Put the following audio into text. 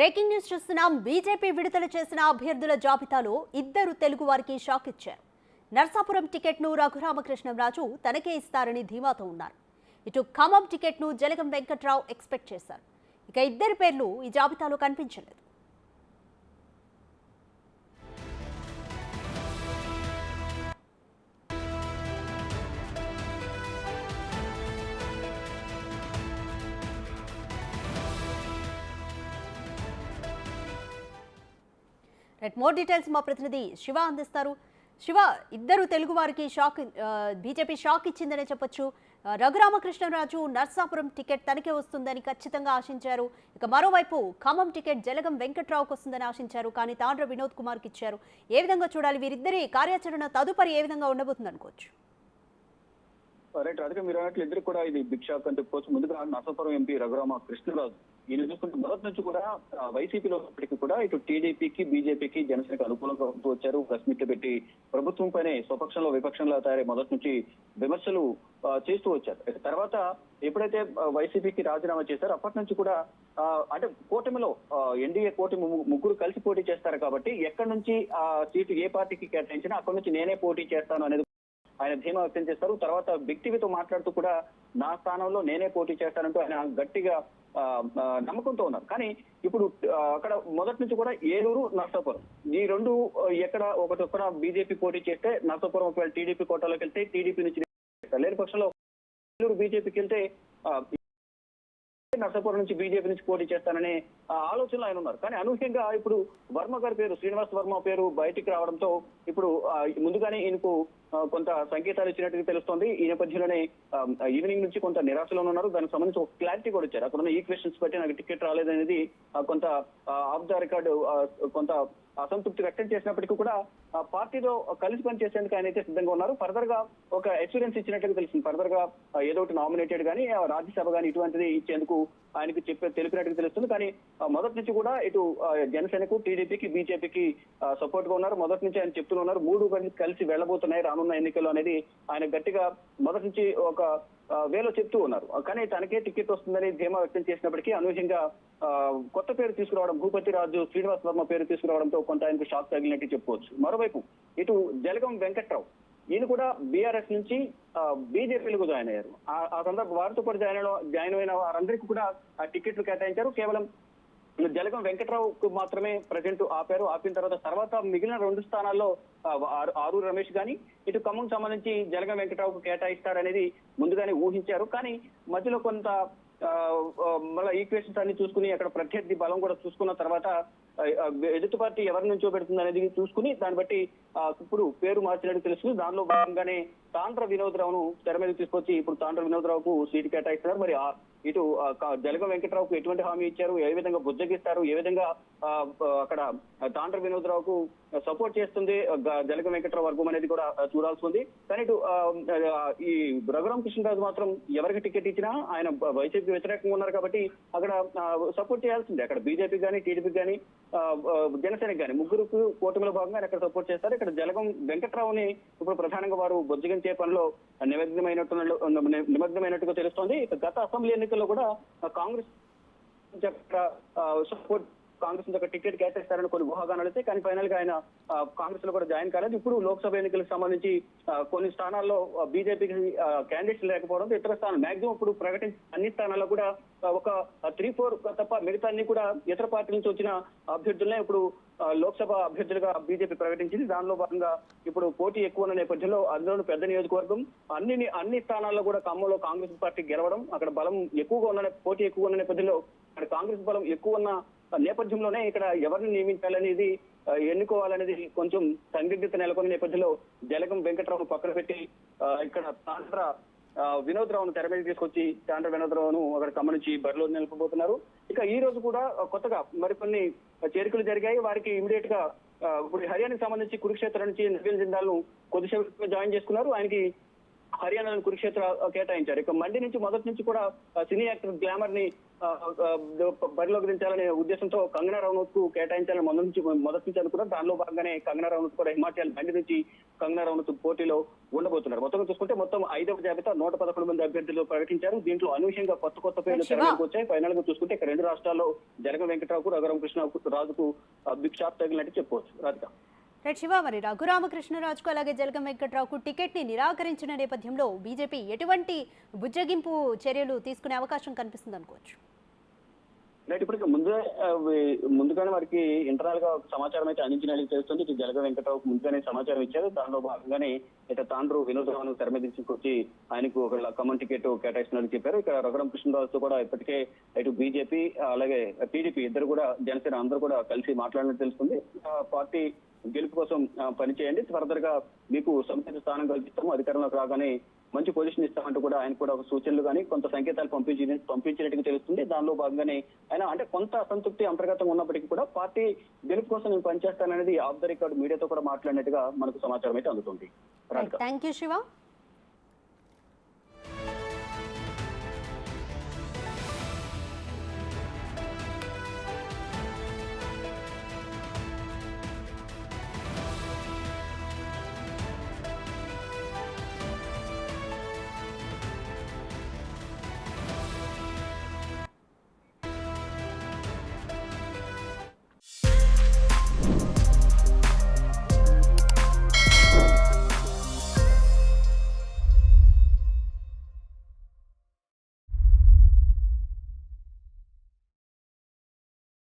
Breaking news చూస్తున్నాం. BJP విడుదల చేసిన అభ్యర్థుల జాబితాలో ఇద్దరు తెలుగు వారికి షాక్ ఇచ్చారు. నర్సాపురం టికెట్ను రఘురామకృష్ణంరాజు తనకే ఇస్తారని ధీమాతో ఉన్నారు. ఇటు ఖమ్మం టికెట్ను జలగం వెంకట్రావు ఎక్స్పెక్ట్ చేశారు. ఇక ఇద్దరి పేర్లు ఈ జాబితాలో కనిపించలేదు. మోర్ డీటెయిల్స్ మా ప్రతినిధి శివ అందిస్తారు. శివ, ఇద్దరు తెలుగు వారికి షాక్, బీజేపీ షాక్ ఇచ్చిందనే చెప్పొచ్చు. రఘురామకృష్ణరాజు నర్సాపురం టికెట్ తనకే వస్తుందని ఖచ్చితంగా ఆశించారు. ఇక మరోవైపు ఖమ్మం టికెట్ జలగం వెంకట్రావుకు వస్తుందని ఆశించారు, కానీ తాండ్ర వినోద్ కుమార్కి ఇచ్చారు. ఏ విధంగా చూడాలి? వీరిద్దరి కార్యాచరణ తదుపరి ఏ విధంగా ఉండబోతుంది అనుకోవచ్చు? రైట్, అందుకే మీరు అన్నట్లు ఇద్దరు కూడా ఇది బిగ్ షాక్ అని చెప్పుకోవచ్చు. ముందుగా నర్సాపురం ఎంపీ రఘురామకృష్ణరాజు ఈయన చూసుకుంటే మొదటి నుంచి కూడా వైసీపీలో ఉన్నప్పటికీ కూడా ఇటు టీడీపీకి, బీజేపీకి, జనసేనకు అనుకూలంగా ఉంటూ వచ్చారు. ప్రెస్ మీట్లు పెట్టి ప్రభుత్వం పైనే స్వపక్షంలో విపక్షంలో తయారై మొదటి నుంచి విమర్శలు చేస్తూ వచ్చారు. తర్వాత ఎప్పుడైతే వైసీపీకి రాజీనామా చేశారో అప్పటి నుంచి కూడా అంటే కూటమిలో ఎన్డీఏ కూటమి ముగ్గురు కలిసి పోటీ చేస్తారు కాబట్టి ఎక్కడి నుంచి ఆ సీటు ఏ పార్టీకి కేటాయించినా అక్కడి నుంచి నేనే పోటీ చేస్తాను అనేది ఆయన ధీమా వ్యక్తం చేస్తారు. తర్వాత బిగ్ టీవీతో మాట్లాడుతూ కూడా నా స్థానంలో నేనే పోటీ చేస్తానంటూ ఆయన గట్టిగా నమ్మకంతో ఉన్నారు. కానీ ఇప్పుడు అక్కడ మొదటి నుంచి కూడా ఏలూరు, నర్సాపురం ఈ రెండు ఎక్కడ ఒకటొక్కన బీజేపీ పోటీ చేస్తే నర్సాపురం ఒకవేళ టీడీపీ కోటాలోకి వెళ్తే టీడీపీ నుంచి లేని పక్షంలో ఏలూరు బీజేపీకి వెళ్తే నర్సాపురం నుంచి బీజేపీ నుంచి పోటీ చేస్తాననే ఆలోచనలో ఆయన ఉన్నారు. కానీ అనూహ్యంగా ఇప్పుడు వర్మ గారి పేరు, శ్రీనివాస్ వర్మ పేరు బయటికి రావడంతో ఇప్పుడు ముందుగానే ఈయనకు కొంత సంకేతాలు ఇచ్చినట్టుగా తెలుస్తోంది. ఈ నేపథ్యంలోనే ఈవినింగ్ నుంచి కొంత నిరాశలో ఉన్నారు. దానికి సంబంధించి ఒక క్లారిటీ కూడా ఇచ్చారు. అక్కడ ఉన్న ఈక్వెషన్స్ బట్టి నాకు టికెట్ రాలేదనేది కొంత ఆఫ్ ద రికార్డు కొంత అసంతృప్తి వ్యక్తం చేసినప్పటికీ కూడా పార్టీలో కలిసి పనిచేసేందుకు ఆయన అయితే సిద్ధంగా ఉన్నారు. ఫర్దర్ గా ఒక ఎక్స్పీరియన్స్ ఇచ్చినట్టుగా తెలిసింది. ఫర్దర్ గా ఏదో ఒకటి నామినేటెడ్ కానీ రాజ్యసభ కానీ ఇటువంటిది ఇచ్చేందుకు ఆయనకు తెలిపినట్టుగా తెలుస్తుంది. కానీ మొదటి నుంచి కూడా ఇటు జనసేనకు, టీడీపీకి, బీజేపీకి సపోర్ట్ గా ఉన్నారు. మొదటి నుంచి ఆయన చెప్తూ ఉన్నారు మూడు కలిసి వెళ్లబోతున్నాయి రానున్న ఎన్నికల్లో అనేది ఆయన గట్టిగా మొదటి నుంచి ఒక వేలో చెప్తూ ఉన్నారు. కానీ తనకే టికెట్ వస్తుందని ధీమా వ్యక్తం చేసినప్పటికీ అనూహ్యంగా కొత్త పేరు తీసుకురావడం, భూపతి రాజు, శ్రీనివాస్ వర్మ పేరు తీసుకురావడంతో కొంత ఆయనకు షాక్ తగిలినట్టు చెప్పుకోవచ్చు. మరోవైపు ఇటు జలగం వెంకట్రావు ఈయన కూడా బీఆర్ఎస్ నుంచి బీజేపీలకు జాయిన్ అయ్యారు. ఆ సందర్భం వారితో పాటు జాయిన్ అయిన వారందరికీ కూడా టికెట్లు కేటాయించారు. కేవలం జలగం వెంకట్రావుకు మాత్రమే ప్రజెంట్ ఆపిన తర్వాత మిగిలిన రెండు స్థానాల్లో ఆరూరు రమేష్ గాని, ఇటు ఖమ్మం సంబంధించి జలగం వెంకట్రావుకు కేటాయిస్తారనేది ముందుగానే ఊహించారు. కానీ మధ్యలో కొంత మళ్ళీ ఈక్వేషన్స్ అన్ని చూసుకుని అక్కడ ప్రత్యర్థి బలం కూడా చూసుకున్న తర్వాత ఎదుటి పార్టీ ఎవరి నుంచో పెడుతుంది అనేది చూసుకుని దాన్ని బట్టి ఇప్పుడు పేరు మార్చినట్టు తెలుస్తుంది. దానిలో భాగంగానే తాండ్ర వినోద్రావును తెర మీద తీసుకొచ్చి ఇప్పుడు తాండ్ర వినోద్రావుకు సీటు కేటాయిస్తున్నారు. మరి ఇటు జలగం వెంకట్రావుకు ఎటువంటి హామీ ఇచ్చారు, ఏ విధంగా బుజ్జగిస్తారు, ఏ విధంగా అక్కడ తాండ్ర వినోద్రావుకు సపోర్ట్ చేస్తుంది జలగం వెంకట్రావు వర్గం అనేది కూడా చూడాల్సి ఉంది. కానీ ఇటు ఈ రఘురామకృష్ణరాజు మాత్రం ఎవరికి టికెట్ ఇచ్చినా ఆయన వైసీపీకి వ్యతిరేకంగా ఉన్నారు కాబట్టి అక్కడ సపోర్ట్ చేయాల్సిందే. అక్కడ బీజేపీ కానీ, టీడీపీ కానీ, జనసేనకి కానీ ముగ్గురుకు కూటమిలో భాగంగా ఆయన అక్కడ సపోర్ట్ చేస్తారు. ఇక్కడ జలగం వెంకట్రావుని ఇప్పుడు ప్రధానంగా వారు బొజ్జగించే పనిలో నిమగ్నమైనట్టుగా తెలుస్తోంది. గత అసెంబ్లీ ఎన్నికల్లో కూడా కాంగ్రెస్ సపోర్ట్ కాంగ్రెస్ నుంచి ఒక టికెట్ కేటాయిస్తారని కొన్ని ఊహాగానాలు అయితే, కానీ ఫైనల్ గా ఆయన కాంగ్రెస్ లో కూడా జాయిన్ కాలేదు. ఇప్పుడు లోక్సభ ఎన్నికలకు సంబంధించి కొన్ని స్థానాల్లో బీజేపీకి క్యాండిడేట్స్ లేకపోవడంతో ఇతర స్థానాలు మాక్సిమం ఇప్పుడు ప్రకటించిన అన్ని స్థానాల్లో కూడా ఒక 3-4 తప్ప మిగతా అన్ని కూడా ఇతర పార్టీ నుంచి వచ్చిన అభ్యర్థులనే ఇప్పుడు లోక్సభ అభ్యర్థులుగా బీజేపీ ప్రకటించింది. దానిలో భాగంగా ఇప్పుడు పోటీ ఎక్కువ ఉన్న నేపథ్యంలో అందులోని పెద్ద నియోజకవర్గం అన్ని స్థానాల్లో కూడా ఖమ్మంలో కాంగ్రెస్ పార్టీ గెలవడం, అక్కడ బలం ఎక్కువగా ఉన్న పోటీ ఎక్కువ ఉన్న నేపథ్యంలో అక్కడ కాంగ్రెస్ బలం ఎక్కువ ఉన్న నేపథ్యంలోనే ఇక్కడ ఎవరిని నియమించాలనేది ఎన్నుకోవాలనేది కొంచెం సందిగ్ధత నెలకొన్న నేపథ్యంలో జలగం వెంకట్రావును పక్కన పెట్టి ఇక్కడ తాండ్ర వినోద్రావును తెర మీద తీసుకొచ్చి తాండ్ర వినోద్రావును అక్కడ ఖమ్మం నుంచి బరిలో నిలపబోతున్నారు. ఇక ఈ రోజు కూడా కొత్తగా మరికొన్ని చేరికలు జరిగాయి. వారికి ఇమీడియట్ గా ఇప్పుడు హర్యానాకి సంబంధించి కురుక్షేత్ర నుంచి నవీన్ జిందాల్ను కొద్దిసేపు జాయిన్ చేసుకున్నారు. ఆయనకి హర్యానాలోని కురుక్షేత్ర కేటాయించారు. ఇక మండి నుంచి మొదటి నుంచి కూడా సినీ యాక్టర్ గ్లామర్ ని బరిలోకి దించాలనే ఉద్దేశంతో కంగనా రనౌత్ కు కేటాయించాలని మొదటి నుంచి అనుకున్నారు. దానిలో భాగంగానే కంగనా రనౌత్ కూడా హిమాచల్ బండి నుంచి కంగనా రనౌత్ పోటీలో ఉండబోతున్నారు. మొత్తం చూసుకుంటే మొత్తం 5వ జాబితా 111 మంది అభ్యర్థులు ప్రకటించారు. దీంట్లో అనూహ్యంగా కొత్త పేర్లు తెరలోకి వచ్చాయి. ఫైనల్ గా చూసుకుంటే ఇక్కడ 2 రాష్ట్రాల్లో జలగం వెంకట్రావుకు రఘురామకృష్ణ రాజుకు బిగ్ షాప్ తగిలినట్టు చెప్పవచ్చు. రాధిక. రైట్ శివ, మరి రఘురామకృష్ణరాజుకు అలాగే జలగం వెంకట్రావుకు టికెట్ ని నిరాకరించిన నేపథ్యంలో బీజేపీ ఎటువంటి బుజ్జగింపు చర్యలు తీసుకునే అవకాశం కనిపిస్తుంది అనుకోవచ్చు? రైట్, ఇప్పటికి ముందుగానే వారికి ఇంటర్నల్ గా సమాచారం అయితే అందించినట్టు తెలుస్తుంది. ఇటు జలగం వెంకట్రావుకు ముందుగానే సమాచారం ఇచ్చారు. దానిలో భాగంగానే ఇటు తాండ్రు వినోదరావును తెర మీద తీసుకొచ్చి ఆయనకు ఒక ఖమ్మం టికెట్ కేటాయిస్తున్నట్టు చెప్పారు. ఇక్కడ రఘురామకృష్ణరాజుతో కూడా ఇప్పటికే ఇటు బీజేపీ అలాగే టీడీపీ ఇద్దరు కూడా జనసేన అందరూ కూడా కలిసి మాట్లాడినట్టు తెలుస్తుంది. పార్టీ గెలుపు కోసం పనిచేయండి, ఫర్దర్ గా మీకు సముచిత స్థానం కల్పిస్తాము, అధికారంలోకి రాగానే మంచి పొజిషన్ ఇస్తామంటూ కూడా ఆయన కూడా ఒక సూచనలు కానీ కొంత సంకేతాలు పంపించినట్టుగా తెలుస్తుంది. దానిలో భాగంగానే ఆయన అంటే కొంత అసంతృప్తి అంతర్గతంగా ఉన్నప్పటికీ కూడా పార్టీ గెలుపు కోసం నేను పనిచేస్తాననేది ఆఫ్ ద రికార్డ్ మీడియాతో కూడా మాట్లాడినట్టుగా మనకు సమాచారం అయితే అందుతుంది. Thank you Shiva.